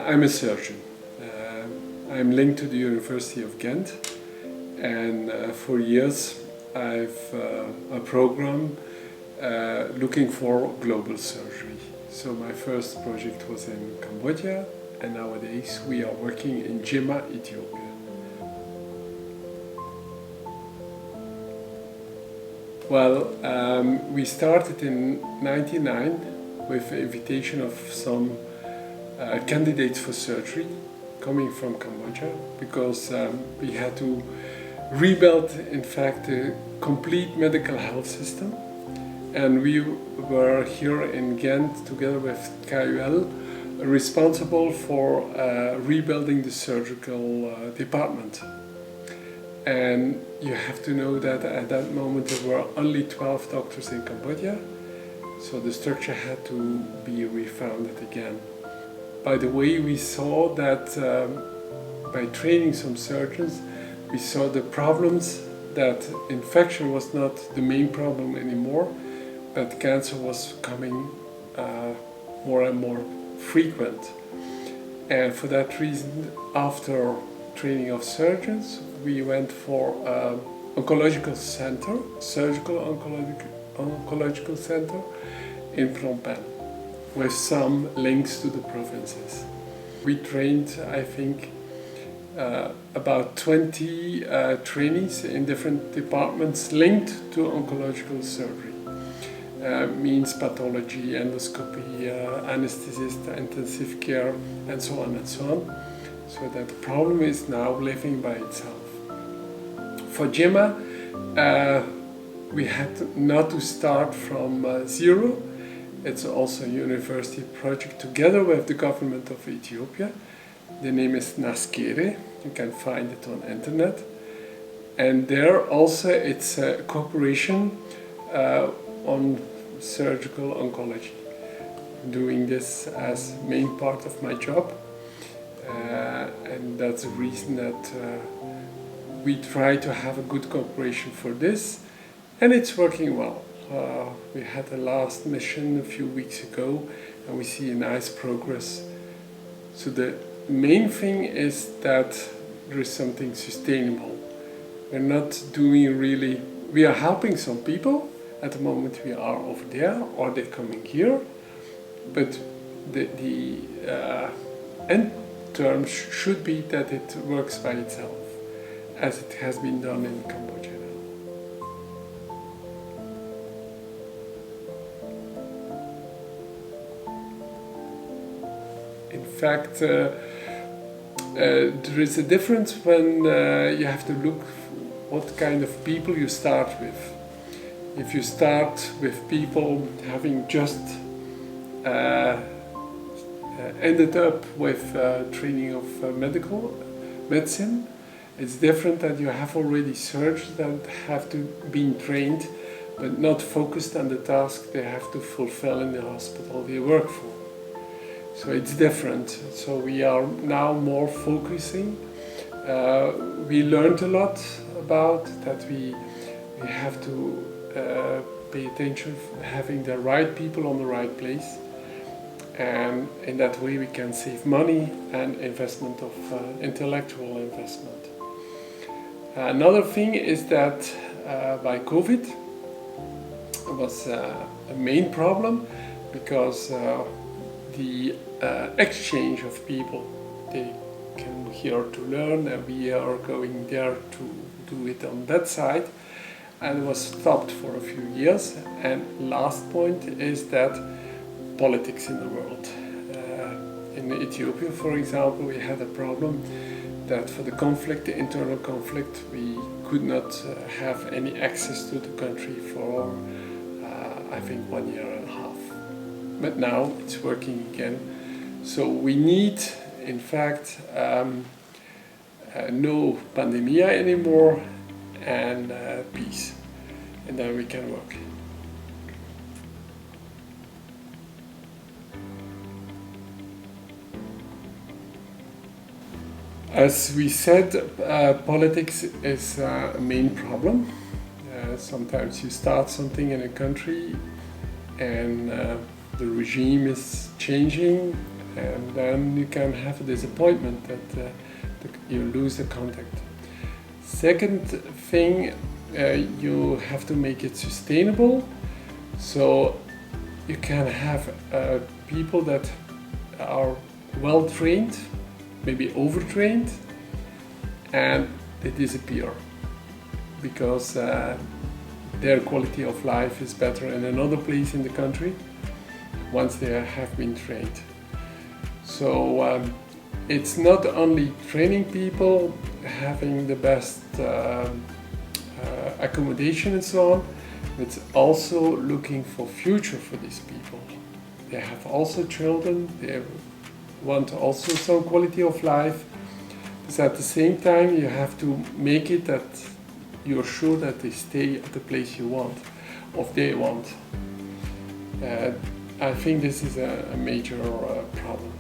I'm a surgeon. I'm linked to the University of Ghent, and for years I've a program looking for global surgery. So my first project was in Cambodia, and nowadays we are working in Jimma, Ethiopia. Well, we started in '99 with the invitation of some candidates for surgery coming from Cambodia, because we had to rebuild, in fact, the complete medical health system. And we were here in Ghent together with KU responsible for rebuilding the surgical department. And you have to know that at that moment there were only 12 doctors in Cambodia, so the structure had to be refounded again. By the way, we saw that by training some surgeons, we saw the problems that infection was not the main problem anymore, but cancer was becoming more and more frequent. And for that reason, after training of surgeons, we went for oncological center, surgical oncological center in Phnom Penh, with some links to the provinces. We trained, I think, about 20 trainees in different departments linked to oncological surgery. Means pathology, endoscopy, anesthetist, intensive care, and so on and so on. So that the problem is now living by itself. For Jimma, we had not to start from zero. It's also a university project together with the government of Ethiopia. The name is Naskere. You can find it on internet. And there also it's a cooperation on surgical oncology. I'm doing this as main part of my job. And that's the reason that we try to have a good cooperation for this, and it's working well. We had a last mission a few weeks ago, and we see a nice progress. So the main thing is that there is something sustainable. We're not doing really, we are helping some people. At the moment we are over there, or they're coming here, but the end term should be that it works by itself, as it has been done in Cambodia now. In fact, there is a difference when you have to look what kind of people you start with. If you start with people having just ended up with training of medicine, it's different that you have already surgeons that have to be trained but not focused on the task they have to fulfill in the hospital they work for. So it's different. So we are now more focusing. We learned a lot about that we have to pay attention to having the right people on the right place. And in that way we can save money and investment of intellectual investment. Another thing is that by COVID it was a main problem, because the exchange of people, they came here to learn, and we are going there to do it on that side, and it was stopped for a few years. And last point is that politics in the world. In Ethiopia, for example, we had a problem that for the conflict, the internal conflict, we could not have any access to the country for I think 1 year and a half. But now it's working again. So we need, in fact, no pandemia anymore, and peace, and then we can work. As we said, politics is a main problem. Sometimes you start something in a country and the regime is changing, and then you can have a disappointment that you lose the contact. Second thing, you have to make it sustainable, so you can have people that are well trained, maybe overtrained, and they disappear because their quality of life is better in another place in the country once they have been trained. So it's not only training people, having the best accommodation and so on, it's also looking for future for these people. They have also children, they want also some quality of life, but at the same time you have to make it that you're sure that they stay at the place you want, or they want. I think this is a major problem.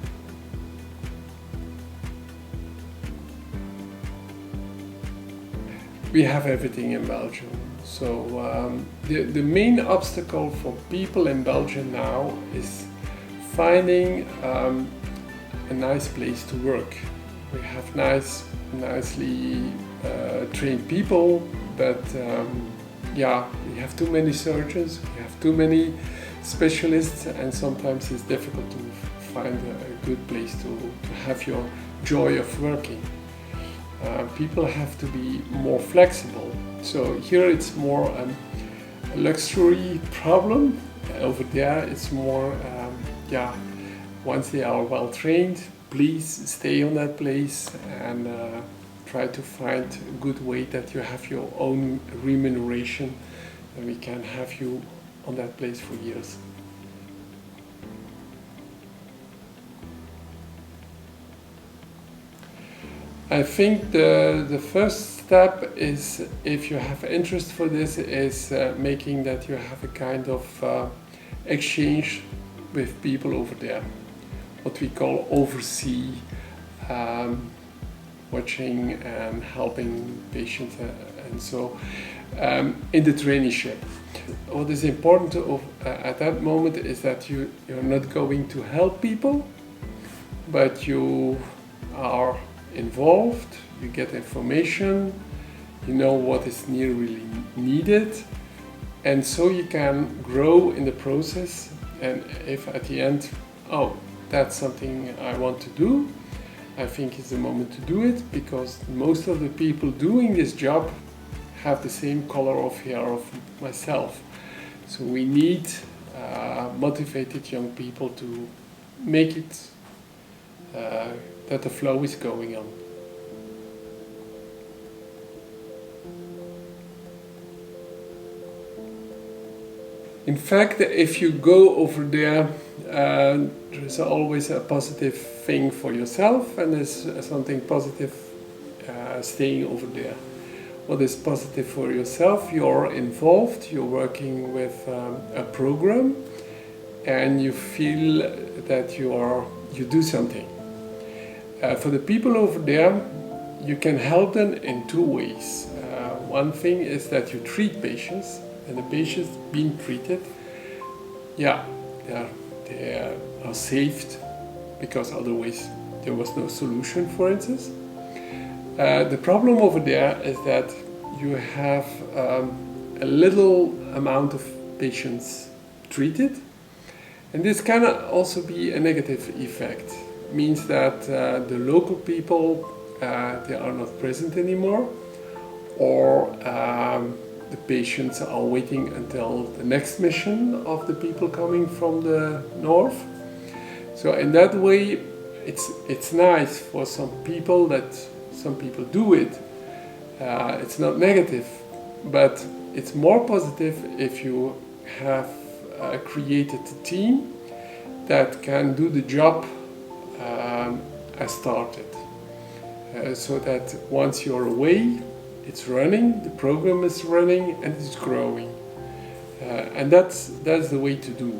We have everything in Belgium. So the main obstacle for people in Belgium now is finding a nice place to work. We have nicely trained people, but yeah, we have too many surgeons, we have too many specialists, and sometimes it's difficult to find a good place to have your joy of working. People have to be more flexible. So here it's more a luxury problem. Over there it's more, yeah, once they are well trained, please stay on that place and try to find a good way that you have your own remuneration and we can have you on that place for years. I think the first step is, if you have interest for this, is making that you have a kind of exchange with people over there. What we call oversee, watching and helping patients and so in the traineeship. What is important at that moment is that you're not going to help people, but you are involved, you get information, you know what is really needed, and so you can grow in the process. And if at the end, oh, that's something I want to do, I think it's the moment to do it, because most of the people doing this job have the same color of hair of myself. So we need motivated young people to make it that the flow is going on. In fact, if you go over there, there's always a positive thing for yourself, and there's something positive staying over there. What is positive for yourself? You're involved, you're working with a program, and you feel that you do something. For the people over there, you can help them in two ways. One thing is that you treat patients, and the patients being treated, yeah, they are saved, because otherwise there was no solution, for instance. The problem over there is that you have a little amount of patients treated, and this can also be a negative effect. It means that the local people, they are not present anymore, or the patients are waiting until the next mission of the people coming from the north. So in that way, it's nice for some people that some people do it. It's not negative, but it's more positive if you have created a team that can do the job as started. So that once you're away, it's running, the program is running, and it's growing. And that's the way to do.